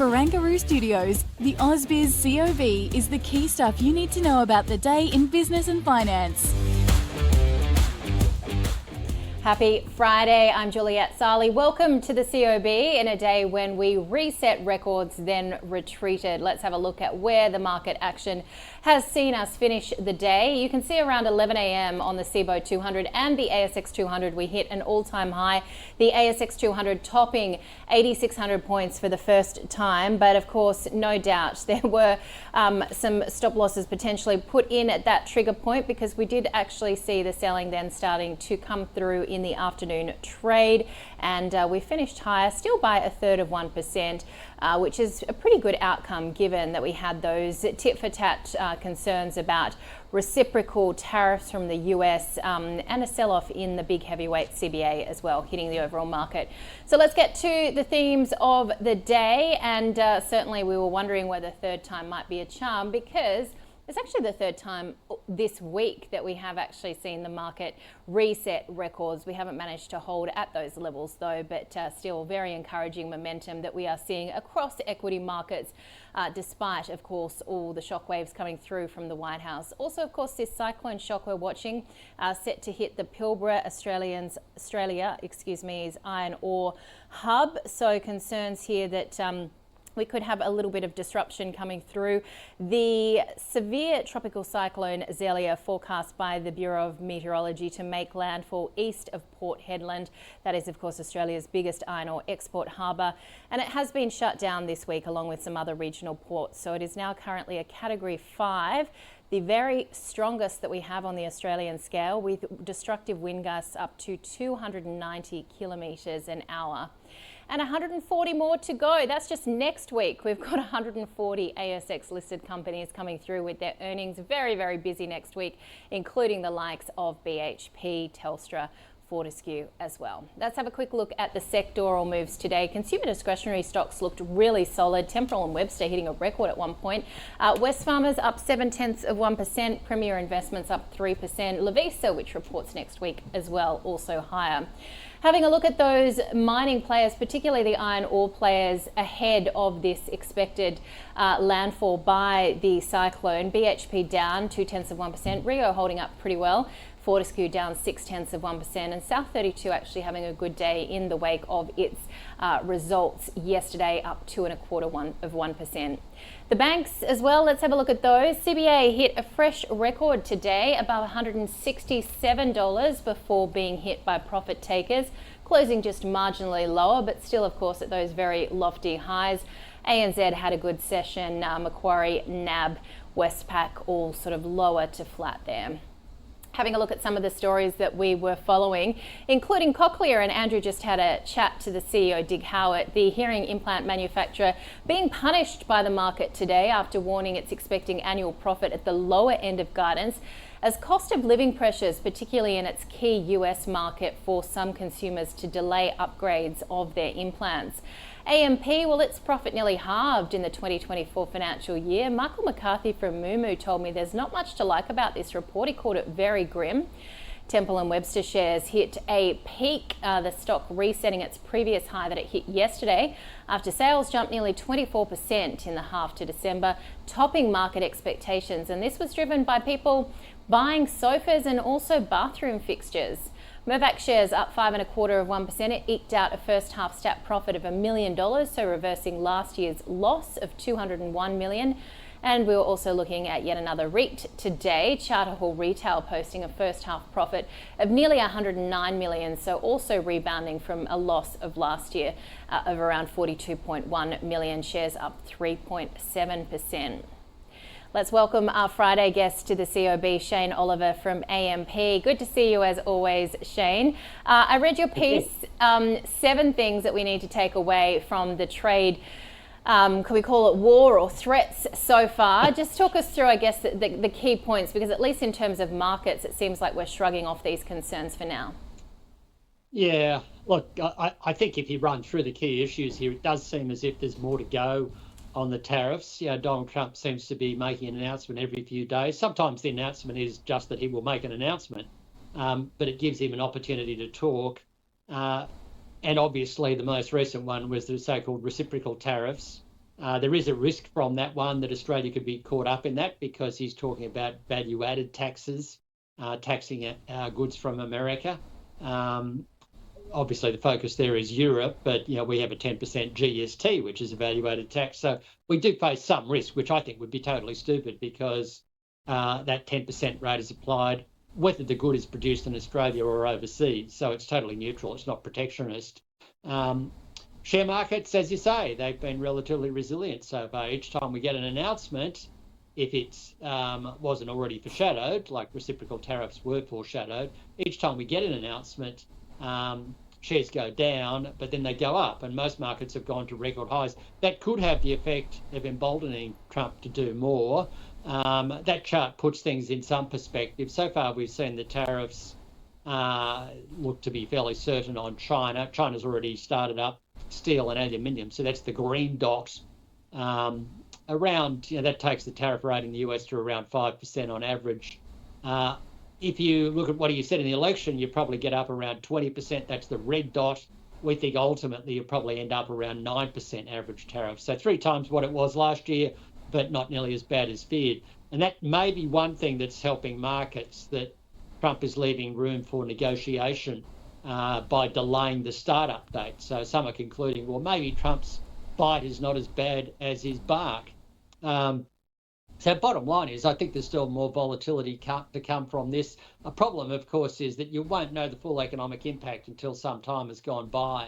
Barangaroo Studios, the AusBiz COB is the key stuff you need to know about the day in business and finance. Happy Friday, I'm Juliette Sarli. Welcome to the COB in a day when we reset records, then retreated. Let's have a look at where the market action has seen us finish the day. You can see around 11 a.m. on the CBO 200 and the ASX 200, we hit an all-time high. The ASX 200 topping 8,600 points for the first time. But of course, no doubt there were some stop losses potentially put in at that trigger point, because we did actually see the selling then starting to come through in the afternoon trade, and we finished higher, still by a third of 1%, which is a pretty good outcome given that we had those tit-for-tat concerns about reciprocal tariffs from the US and a sell-off in the big heavyweight CBA as well, hitting the overall market. So let's get to the themes of the day, and certainly we were wondering whether third time might be a charm, because it's actually the third time this week that we have actually seen the market reset records. We haven't managed to hold at those levels though, but still very encouraging momentum that we are seeing across equity markets, despite, of course, all the shockwaves coming through from the White House. Also, of course, this cyclone shock we're watching set to hit the Pilbara, Australia, is iron ore hub. So concerns here that we could have a little bit of disruption coming through. The severe tropical cyclone Zelia, forecast by the Bureau of Meteorology to make landfall east of Port Hedland. That is, of course, Australia's biggest iron ore export harbour. And it has been shut down this week along with some other regional ports. So it is now currently a Category 5. The very strongest that we have on the Australian scale, with destructive wind gusts up to 290 kilometres an hour. And 140 more to go. That's just next week. We've got 140 ASX listed companies coming through with their earnings. Very, very busy next week, including the likes of BHP, Telstra, Fortescue as well. Let's have a quick look at the sectoral moves today. Consumer discretionary stocks looked really solid. Temporal and Webster hitting a record at one point. Wesfarmers up 0.7%. Premier Investments up 3%. Lovisa, which reports next week as well, also higher. Having a look at those mining players, particularly the iron ore players, ahead of this expected landfall by the cyclone. BHP down 0.2%. Rio holding up pretty well. Fortescue down 0.6%, and South 32 actually having a good day in the wake of its results yesterday, up 2.25%. The banks as well, let's have a look at those. CBA hit a fresh record today, above $167 before being hit by profit takers, closing just marginally lower, but still, of course, at those very lofty highs. ANZ had a good session. Macquarie, NAB, Westpac all sort of lower to flat there. Having a look at some of the stories that we were following, including Cochlear, and Andrew just had a chat to the CEO, Dig Howitt, the hearing implant manufacturer, being punished by the market today after warning it's expecting annual profit at the lower end of guidance, as cost of living pressures, particularly in its key US market, force some consumers to delay upgrades of their implants. AMP, well, its profit nearly halved in the 2024 financial year. Michael McCarthy from Moomoo told me there's not much to like about this report. He called it very grim. Temple and Webster shares hit a peak, the stock resetting its previous high that it hit yesterday after sales jumped nearly 24% in the half to December, topping market expectations. And this was driven by people buying sofas and also bathroom fixtures. Mirvac shares up 5.25%. It eked out a first half stat profit of $1 million, so reversing last year's loss of $201 million. And we were also looking at yet another REIT today, Charter Hall Retail, posting a first half profit of nearly $109 million, so also rebounding from a loss of last year of around $42.1 million, shares up 3.7%. Let's welcome our Friday guest to the COB, Shane Oliver from AMP. Good to see you as always, Shane. I read your piece, 7 things that we need to take away from the trade, could we call it war or threats so far? Just talk us through, I guess, the key points, because at least in terms of markets, it seems like we're shrugging off these concerns for now. Yeah, look, I think if you run through the key issues here, it does seem as if there's more to go on the tariffs. Yeah, Donald Trump seems to be making an announcement every few days. Sometimes the announcement is just that he will make an announcement, but it gives him an opportunity to talk. And obviously the most recent one was the so-called reciprocal tariffs. There is a risk from that one that Australia could be caught up in that because he's talking about value-added taxes, taxing goods from America. Obviously, the focus there is Europe, but we have a 10% GST, which is a value-added tax. So we do face some risk, which I think would be totally stupid because that 10% rate is applied whether the good is produced in Australia or overseas. So it's totally neutral. It's not protectionist. Share markets, as you say, they've been relatively resilient so far. Each time we get an announcement, if it wasn't already foreshadowed, like reciprocal tariffs were foreshadowed, each time we get an announcement, shares go down, but then they go up, and most markets have gone to record highs. That could have the effect of emboldening Trump to do more. That chart puts things in some perspective. So far, we've seen the tariffs look to be fairly certain on China. China's already started up steel and aluminium, so that's the green dot. That takes the tariff rate in the US to around 5% on average. If you look at what you said in the election, you probably get up around 20%. That's the red dot. We think ultimately you'll probably end up around 9% average tariff. So 3 times what it was last year, but not nearly as bad as feared. And that may be one thing that's helping markets, that Trump is leaving room for negotiation by delaying the startup date. So some are concluding, well, maybe Trump's bite is not as bad as his bark. So bottom line is, I think there's still more volatility to come from this. A problem, of course, is that you won't know the full economic impact until some time has gone by.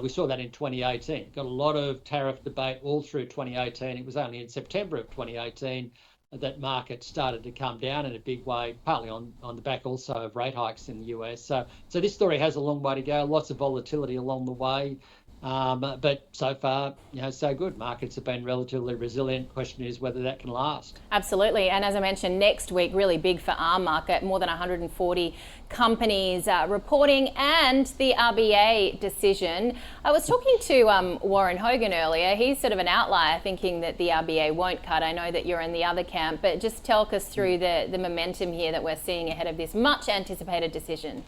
We saw that in 2018. Got a lot of tariff debate all through 2018. It was only in September of 2018 that markets started to come down in a big way, partly on the back also of rate hikes in the US. So this story has a long way to go, lots of volatility along the way. But so far, so good. Markets have been relatively resilient. Question is whether that can last. Absolutely. And as I mentioned, next week, really big for our market, more than 140 companies reporting, and the RBA decision. I was talking to Warren Hogan earlier. He's sort of an outlier, thinking that the RBA won't cut. I know that you're in the other camp, but just talk us through the momentum here that we're seeing ahead of this much anticipated decision.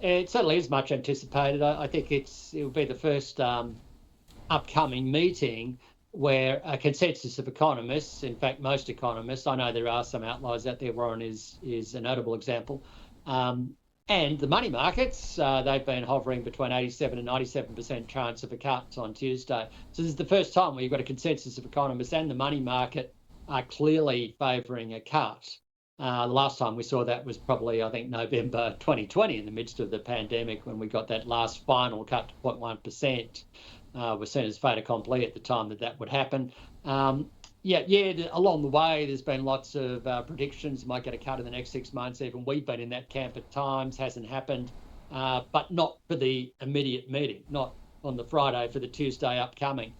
It certainly is much anticipated. I think it'll be the first upcoming meeting where a consensus of economists, in fact, most economists, I know there are some outliers out there, Warren is a notable example, and the money markets, they've been hovering between 87 and 97% chance of a cut on Tuesday. So this is the first time where you've got a consensus of economists and the money market are clearly favouring a cut. The last time we saw that was probably, I think, November 2020, in the midst of the pandemic, when we got that last final cut to 0.1%. Was seen as fait accompli at the time that would happen. Along the way, there's been lots of predictions. Might get a cut in the next 6 months. Even we've been in that camp at times. Hasn't happened, but not for the immediate meeting, not on the Friday, for the Tuesday upcoming.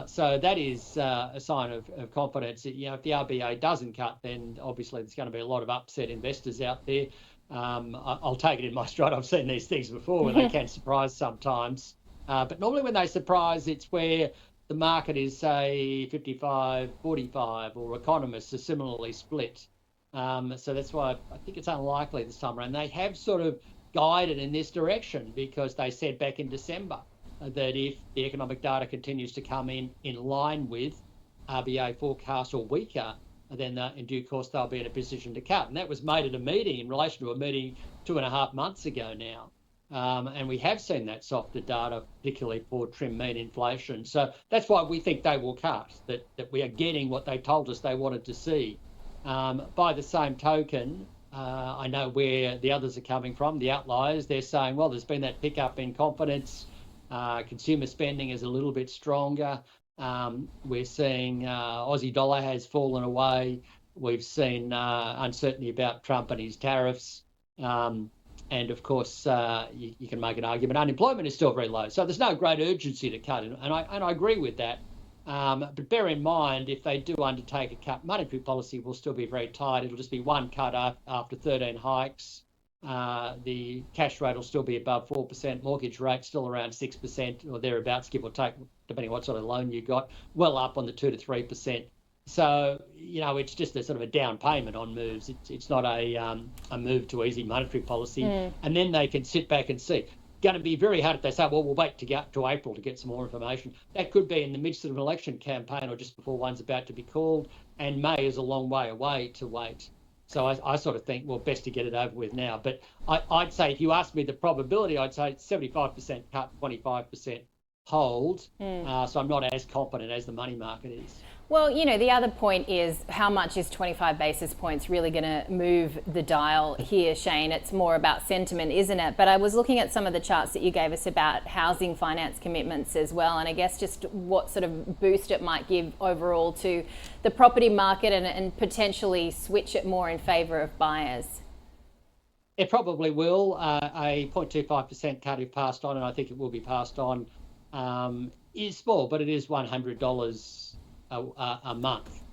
So that is a sign of confidence. If the RBA doesn't cut, then obviously there's going to be a lot of upset investors out there. I'll take it in my stride. I've seen these things before where they can surprise sometimes. But normally when they surprise, it's where the market is, say, 55-45, or economists are similarly split. So that's why I think it's unlikely this time around. They have sort of guided in this direction because they said back in December that if the economic data continues to come in line with RBA forecast or weaker, then in due course they'll be in a position to cut. And that was made at a meeting, in relation to a meeting 2.5 months ago now. And we have seen that softer data, particularly for trim mean inflation. So that's why we think they will cut, that we are getting what they told us they wanted to see. By the same token, I know where the others are coming from, the outliers. They're saying, well, there's been that pickup in confidence. Consumer spending is a little bit stronger. We're seeing Aussie dollar has fallen away. We've seen uncertainty about Trump and his tariffs. And of course, you can make an argument. Unemployment is still very low. So there's no great urgency to cut. And I agree with that. But bear in mind, if they do undertake a cut, monetary policy will still be very tight. It'll just be one cut after 13 hikes. The cash rate will still be above 4%, mortgage rate still around 6% or thereabouts, give or take, depending on what sort of loan you got, well up on the 2 to 3%. So, it's just a sort of a down payment on moves. It's not a move to easy monetary policy. And then they can sit back and see. going to be very hard if they say, well, we'll wait to get up to April to get some more information. That could be in the midst of an election campaign or just before one's about to be called, and May is a long way away to wait. So I sort of think, well, best to get it over with now. But I'd say, if you ask me the probability, I'd say 75% cut, 25% hold. So I'm not as confident as the money market is. Well, you know, the other point is, how much is 25 basis points really going to move the dial here, Shane? It's more about sentiment, isn't it? But I was looking at some of the charts that you gave us about housing finance commitments as well, and I guess just what sort of boost it might give overall to the property market and potentially switch it more in favour of buyers. It probably will. A 0.25% cut if passed on, and I think it will be passed on, is small, but it is $100 a month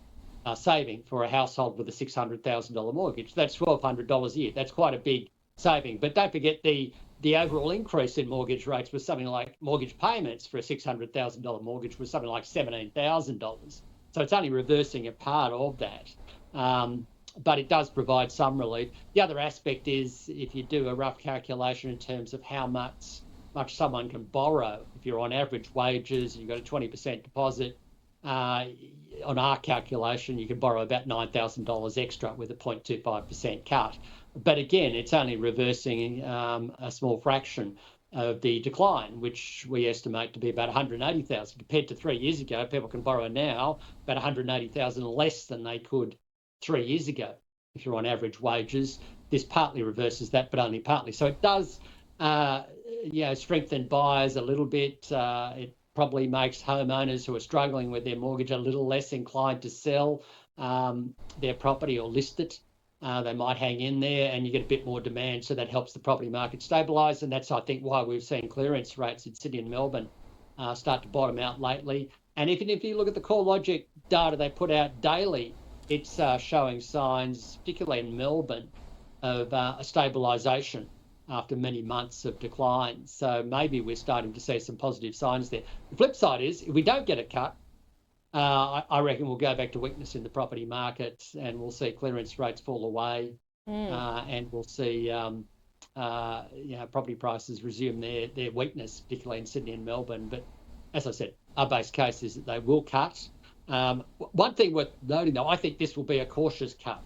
saving for a household with a $600,000 mortgage. That's $1,200 a year. That's quite a big saving. But don't forget the overall increase in mortgage rates was something like, mortgage payments for a $600,000 mortgage was something like $17,000. So it's only reversing a part of that. But it does provide some relief. The other aspect is, if you do a rough calculation in terms of how much someone can borrow, if you're on average wages, you've got a 20% deposit, on our calculation, you can borrow about $9,000 extra with a 0.25% cut. But again, it's only reversing a small fraction of the decline, which we estimate to be about 180,000. Compared to 3 years ago, people can borrow now about 180,000 less than they could 3 years ago. If you're on average wages, this partly reverses that, but only partly. So it does, strengthen buyers a little bit. It probably makes homeowners who are struggling with their mortgage a little less inclined to sell their property or list it. They might hang in there, and you get a bit more demand, so that helps the property market stabilise. And that's, I think, why we've seen clearance rates in Sydney and Melbourne start to bottom out lately. And if you look at the CoreLogic data they put out daily, it's showing signs, particularly in Melbourne, of a stabilisation after many months of decline. So maybe we're starting to see some positive signs there. The flip side is, if we don't get a cut, I reckon we'll go back to weakness in the property market, and we'll see clearance rates fall away, and we'll see property prices resume their weakness, particularly in Sydney and Melbourne. But as I said, our base case is that they will cut. One thing worth noting, though, I think this will be a cautious cut.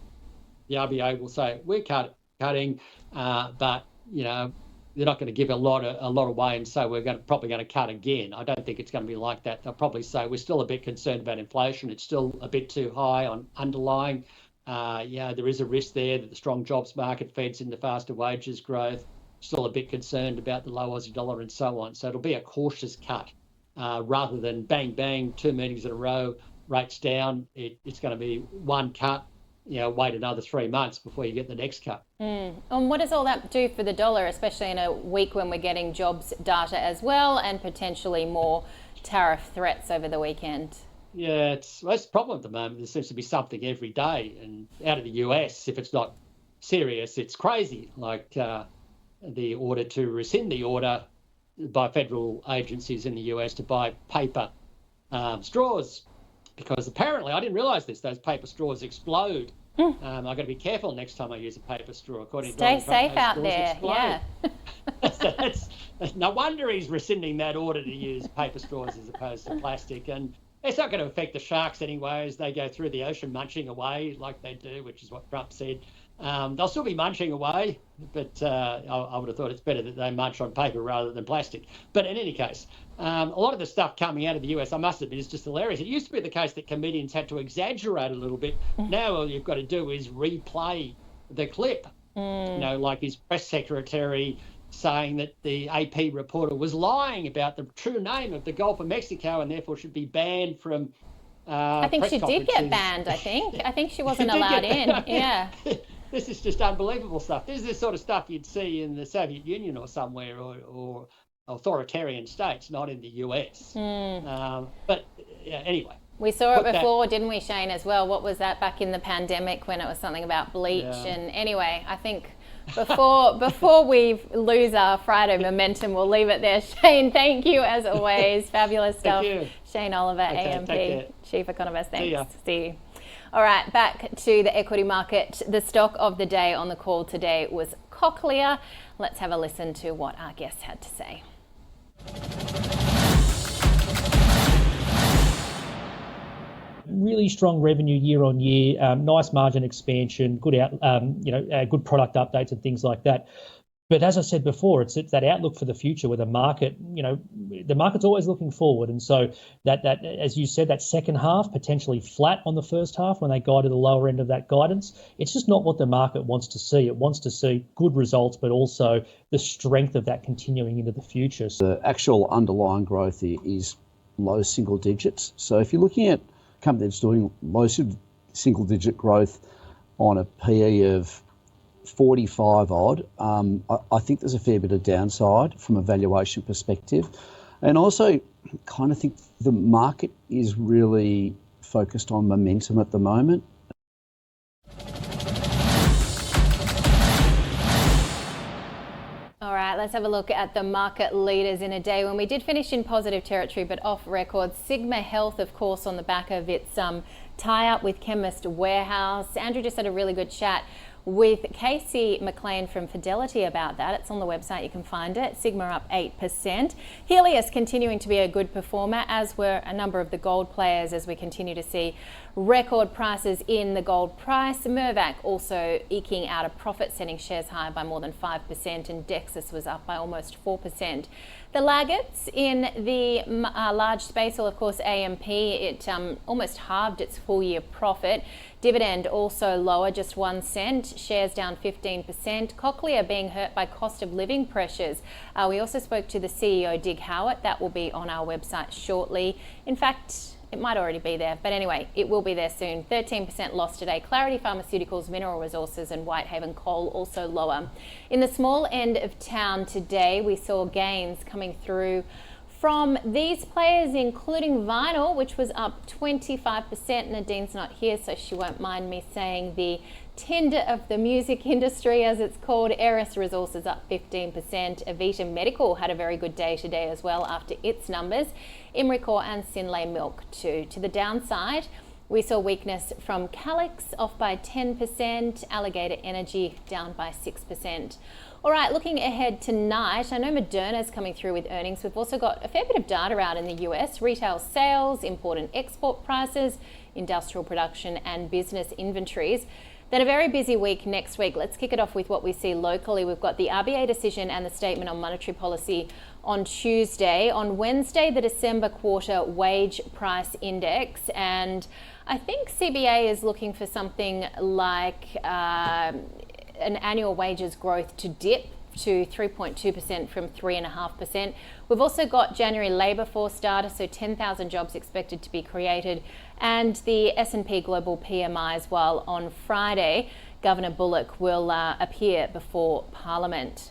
The RBA will say, we're cutting, but they're not going to give a lot away and say we're probably going to cut again. I don't think it's going to be like that. They'll probably say we're still a bit concerned about inflation. It's still a bit too high on underlying. There is a risk there that the strong jobs market feeds into faster wages growth. Still a bit concerned about the low Aussie dollar and so on. So it'll be a cautious cut rather than bang, bang, 2 meetings in a row, rates down. It's going to be one cut. Wait another 3 months before you get the next cut. And what does all that do for the dollar, especially in a week when we're getting jobs data as well, and potentially more tariff threats over the weekend? Yeah, it's the problem at the moment. There seems to be something every day, and out of the US, if it's not serious, it's crazy. Like the order to rescind the order by federal agencies in the US to buy paper straws. Because apparently, I didn't realise this, those paper straws explode. I've got to be careful next time I use a paper straw. According to Stay safe out there, yeah. that's no wonder he's rescinding that order to use paper straws as opposed to plastic. And it's not going to affect the sharks anyway as they go through the ocean munching away like they do, which is what Trump said. They'll still be munching away, but I would have thought it's better that they munch on paper rather than plastic. But in any case, a lot of the stuff coming out of the US, I must admit, is just hilarious. It used to be the case that comedians had to exaggerate a little bit. Now all you've got to do is replay the clip. Like his press secretary saying that the AP reporter was lying about the true name of the Gulf of Mexico and therefore should be banned from I think she did get banned, I think she wasn't allowed in. Yeah. This is just unbelievable stuff. This is the sort of stuff you'd see in the Soviet Union or somewhere, or authoritarian states, not in the US. But anyway. We saw it before, didn't we, Shane, as well? What was that back in the pandemic when it was something about bleach? Yeah. And anyway, I think before we lose our Friday momentum, we'll leave it there. Shane, thank you as always. Fabulous stuff. Thank you. Shane Oliver, okay, AMP, Chief Economist. Thanks. See you. All right, back to the equity market. The stock of the day on the call today was Cochlear. Let's have a listen to what our guests had to say. Really strong revenue year on year, nice margin expansion, good good product updates and things like that. But as I said before, it's that outlook for the future where the market, the market's always looking forward. And so that as you said, that second half potentially flat on the first half when they guided the lower end of that guidance. It's just not what the market wants to see. It wants to see good results, but also the strength of that continuing into the future. The actual underlying growth is low single digits. So if you're looking at a company that's doing low single digit growth on a PE of 45 odd, I think there's a fair bit of downside from a valuation perspective. And also kind of think the market is really focused on momentum at the moment. All right, let's have a look at the market leaders in a day when we did finish in positive territory but off record. Sigma Health, of course, on the back of its tie-up with Chemist Warehouse. Andrew just had a really good chat with Casey McLean from Fidelity about that. It's on the website, you can find it. Sigma up 8%. Helios continuing to be a good performer, as were a number of the gold players as we continue to see record prices in the gold price. Mirvac also eking out a profit, setting shares higher by more than 5%, and Dexus was up by almost 4%. The laggards in the large space, well, of course, AMP, it almost halved its full year profit. Dividend also lower, just 1 cent. Shares down 15%. Cochlear being hurt by cost of living pressures. We also spoke to the CEO, Dig Howitt. That will be on our website shortly. In fact, it might already be there, but anyway, it will be there soon. 13% loss today. Clarity Pharmaceuticals, Mineral Resources and Whitehaven Coal also lower. In the small end of town today, we saw gains coming through from these players, including Vinyl, which was up 25%. Nadine's not here, so she won't mind me saying the tinder of the music industry, as it's called. Eris Resources up 15%. Avita Medical had a very good day today as well after its numbers. Imricor and Synlait Milk too. To the downside, we saw weakness from Calix, off by 10%. Alligator Energy down by 6%. All right, looking ahead tonight, I know Moderna's coming through with earnings. We've also got a fair bit of data out in the US, retail sales, import and export prices, industrial production and business inventories. Then a very busy week next week. Let's kick it off with what we see locally. We've got the RBA decision and the statement on monetary policy on Tuesday. On Wednesday, the December quarter wage price index. And I think CBA is looking for something like an annual wages growth to dip to 3.2% from 3.5%. We've also got January labour force data, so 10,000 jobs expected to be created, and the S&P Global PMI as well on Friday. Governor Bullock will appear before Parliament.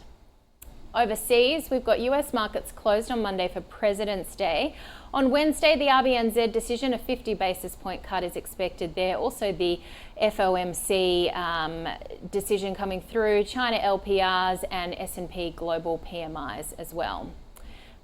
Overseas, we've got US markets closed on Monday for President's Day. On Wednesday, the RBNZ decision, a 50 basis point cut is expected there. Also the FOMC decision coming through, China LPRs and S&P Global PMIs as well.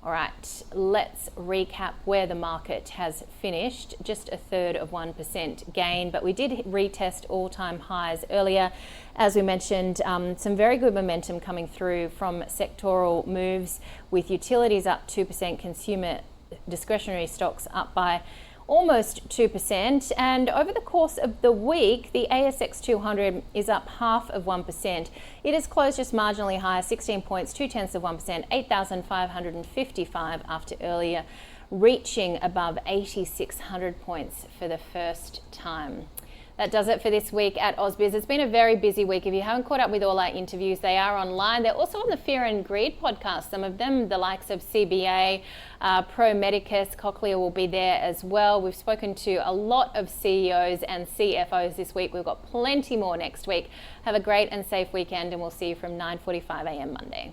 All right, let's recap where the market has finished. Just a third of 1% gain, but we did retest all-time highs earlier. As we mentioned, some very good momentum coming through from sectoral moves, with utilities up 2%, consumer discretionary stocks up by almost 2%. And over the course of the week, the ASX 200 is up 0.5%. It has closed just marginally higher, 16 points, 0.2%, 8,555 after earlier, reaching above 8,600 points for the first time. That does it for this week at AusBiz. It's been a very busy week. If you haven't caught up with all our interviews, they are online. They're also on the Fear and Greed podcast. Some of them, the likes of CBA, Pro Medicus, Cochlear will be there as well. We've spoken to a lot of CEOs and CFOs this week. We've got plenty more next week. Have a great and safe weekend, and we'll see you from 9:45 a.m. Monday.